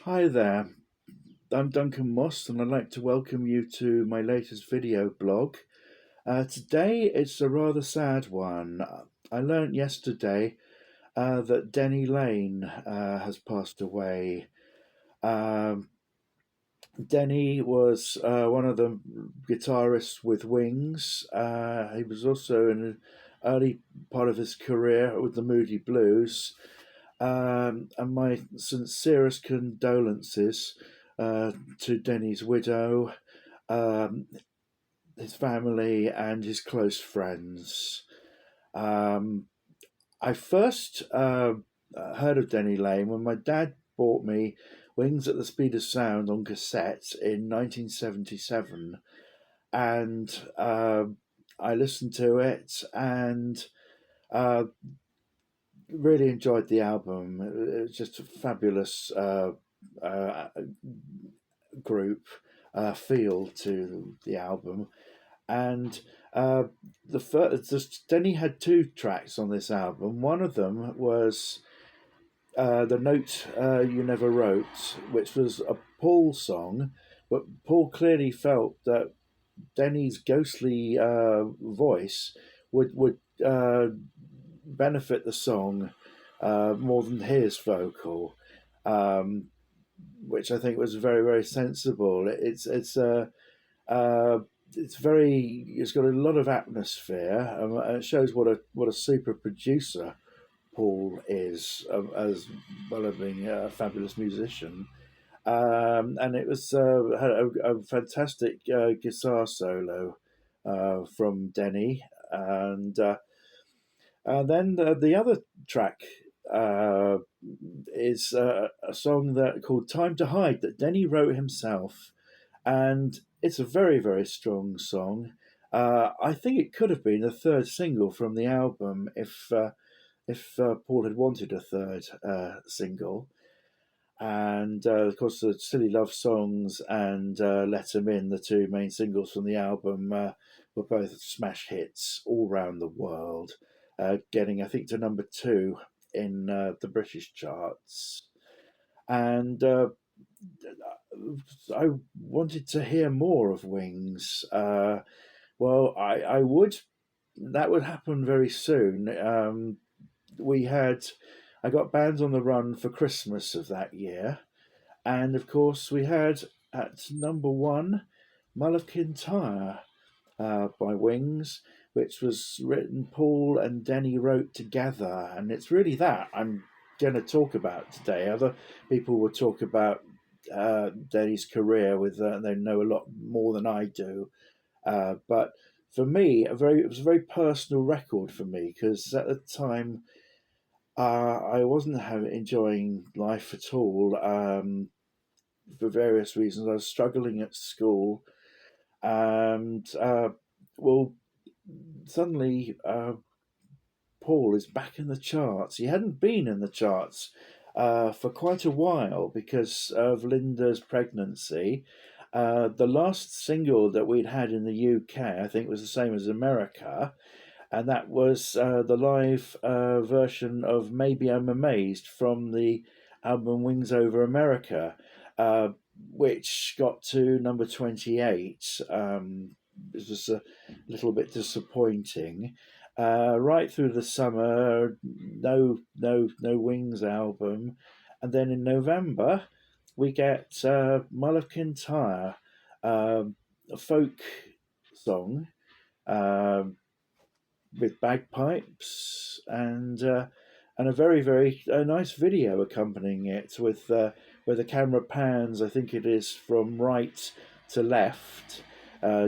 Hi there, I'm Duncan and I'd like to welcome you to my latest video blog. Today it's a rather sad one. I learnt yesterday that Denny Laine has passed away. Um, Denny was one of the guitarists with Wings. He was also in an early part of his career with the Moody Blues. And my sincerest condolences to Denny's widow, um, his family, and his close friends. Um, I first heard of Denny Laine when my dad bought me Wings at the Speed of Sound on cassette in 1977, and I listened to it and uh, really enjoyed the album. It was just a fabulous uh, group feel to the album, and the first Denny had two tracks on this album. One of them was "The Note You Never Wrote," which was a Paul song, but Paul clearly felt that Denny's ghostly voice would benefit the song more than his vocal, um, which I think was very sensible. It's very it's got a lot of atmosphere. And it shows what a super producer Paul is, as well as being a fabulous musician. And it was had a fantastic guitar solo from Denny, and then the other track uh, is a song that called "Time to Hide" that Denny wrote himself, and it's a very strong song. I think it could have been the third single from the album if Paul had wanted a third single. And of course, the Silly Love Songs and Let 'Em In, the two main singles from the album, were both smash hits all round the world, getting, I think, to number two in the British charts. And I wanted to hear more of Wings. Well, I would. That would happen very soon. We had. I got Bands on the Run for Christmas of that year, and of course, we had at number one Mull of Kintyre by Wings, which was written Paul and Denny wrote together. And it's really that I'm going to talk about today. Other people will talk about Denny's career with, they know a lot more than I do. But for me, it was a very personal record for me because at the time I wasn't enjoying life at all. For various reasons. I was struggling at school, and well, suddenly Paul is back in the charts. He hadn't been in the charts for quite a while because of Linda's pregnancy. The last single that we'd had in the UK, I think, was the same as America, and that was the live version of Maybe I'm Amazed from the album Wings Over America, uh, which got to number 28. It was a little bit disappointing. Right through the summer, no Wings album, and then in November we get Mull of Kintyre, a folk song, um, with bagpipes and a very nice video accompanying it with where the camera pans. I think it is from right to left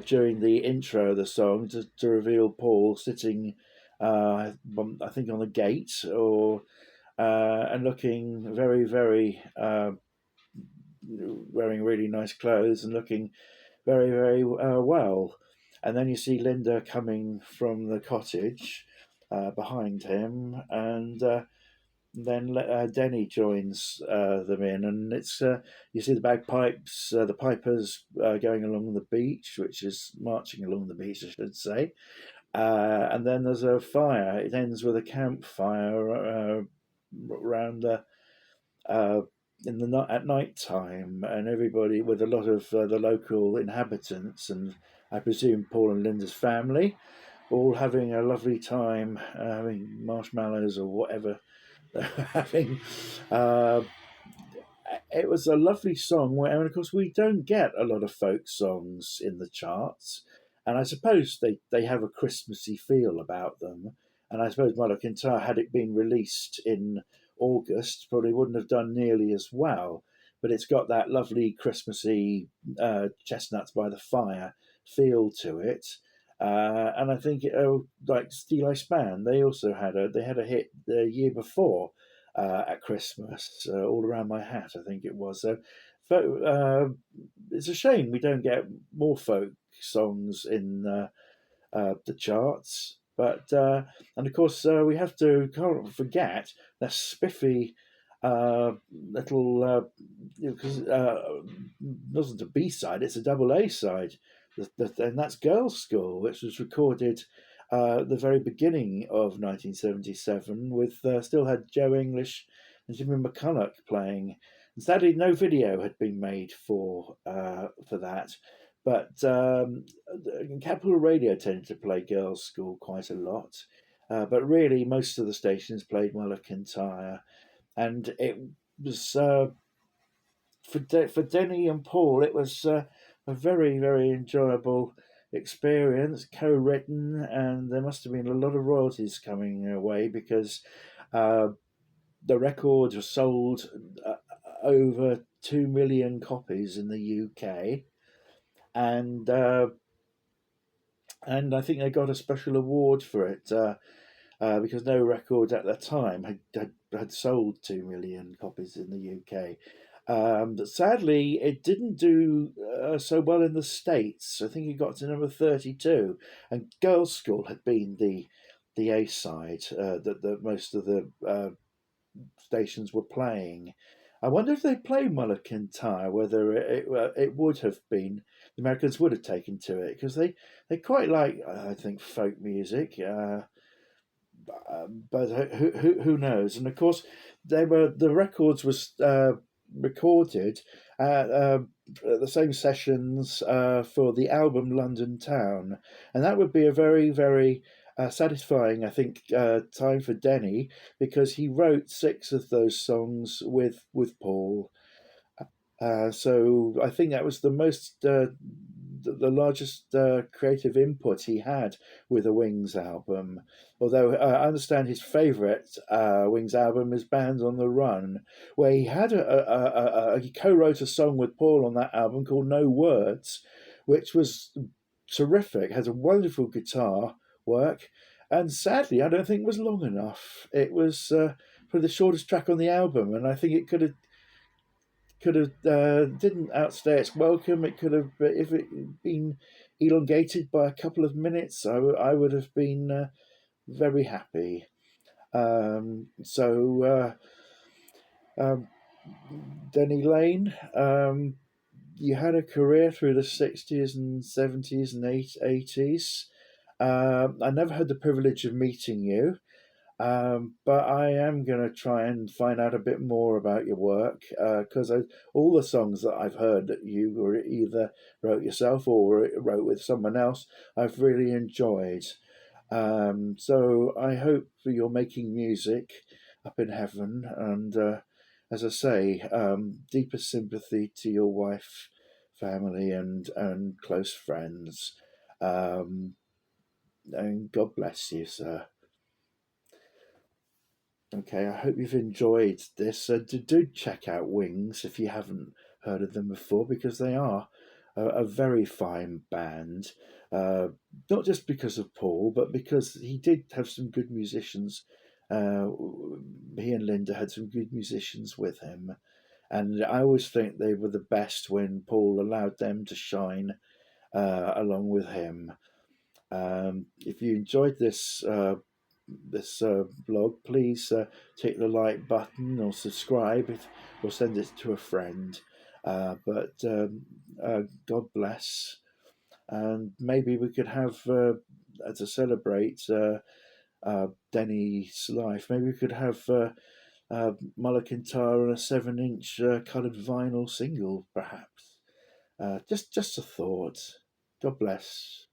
during the intro of the song to reveal Paul sitting, I think, on the gate or and looking very wearing really nice clothes and looking very well. And then you see Linda coming from the cottage behind him, and then Denny joins them in, and it's you see the bagpipes, the pipers going along the beach, which is marching along the beach, I should say. And then there's a fire. It ends with a campfire around uh, in the night at night time, and everybody with a lot of the local inhabitants, and I presume Paul and Linda's family, all having a lovely time, having marshmallows or whatever they're having. Uh, it was a lovely song, and of course we don't get a lot of folk songs in the charts, and I suppose they have a Christmassy feel about them. And I suppose Mull Kintyre, had it been released in August, probably wouldn't have done nearly as well. But it's got that lovely Christmassy chestnuts by the fire feel to it. And I think, like Steel Span, they had a hit the year before, at Christmas, all around my hat, I think it was. So, it's a shame we don't get more folk songs in the charts. But and of course we have to can't forget that spiffy little because wasn't a B side; it's a double A side, and that's Girls' School, which was recorded at the very beginning of 1977, with still had Joe English and Jimmy McCulloch playing. And sadly, no video had been made for that. But Capital Radio tended to play Girls' School quite a lot. But really, most of the stations played Mull Kintyre. And it was for Denny and Paul, it was a very, very enjoyable experience, co-written, and there must have been a lot of royalties coming away, because uh, the record was sold over 2 million copies in the UK, and I think they got a special award for it, because no record at the time had sold 2 million copies in the UK. But sadly, it didn't do so well in the States. I think it got to number 32, and Girls' School had been the A side that most of the stations were playing. I wonder if they play Mull Kintyre, whether it would have been, the Americans would have taken to it, because they quite like, I think, folk music. But who knows? And of course, the records was recorded at the same sessions for the album London Town, and that would be a very, very satisfying, I think, time for Denny, because he wrote 6 of those songs with Paul. So I think that was the largest creative input he had with a Wings album. Although I understand his favourite Wings album is Band on the Run, where he had he co-wrote a song with Paul on that album called No Words, which was terrific. Has a wonderful guitar work, and sadly, I don't think it was long enough. It was probably the shortest track on the album, and I think it could have didn't outstay its welcome. It could have, if it had been elongated by a couple of minutes, I would have been very happy. So um, Denny Laine, you had a career through the 60s and 70s and 80s. I never had the privilege of meeting you. But I am going to try and find out a bit more about your work, because all the songs that I've heard that you were either wrote yourself or wrote with someone else, I've really enjoyed. So I hope you're making music up in heaven. And as I say, deepest sympathy to your wife, family, and close friends. Um, and God bless you, sir. Okay, I hope you've enjoyed this. Do check out Wings if you haven't heard of them before, because they are a very fine band. Uh, Not just because of Paul, but because he did have some good musicians. Uh, he and Linda had some good musicians with him, and I always think they were the best when Paul allowed them to shine along with him. If you enjoyed this blog, please take the like button or subscribe or send it to a friend. But God bless, and maybe we could have, to celebrate Denny's life, maybe we could have Mull Kintyre on a 7-inch coloured vinyl single, perhaps. Just a thought. God bless.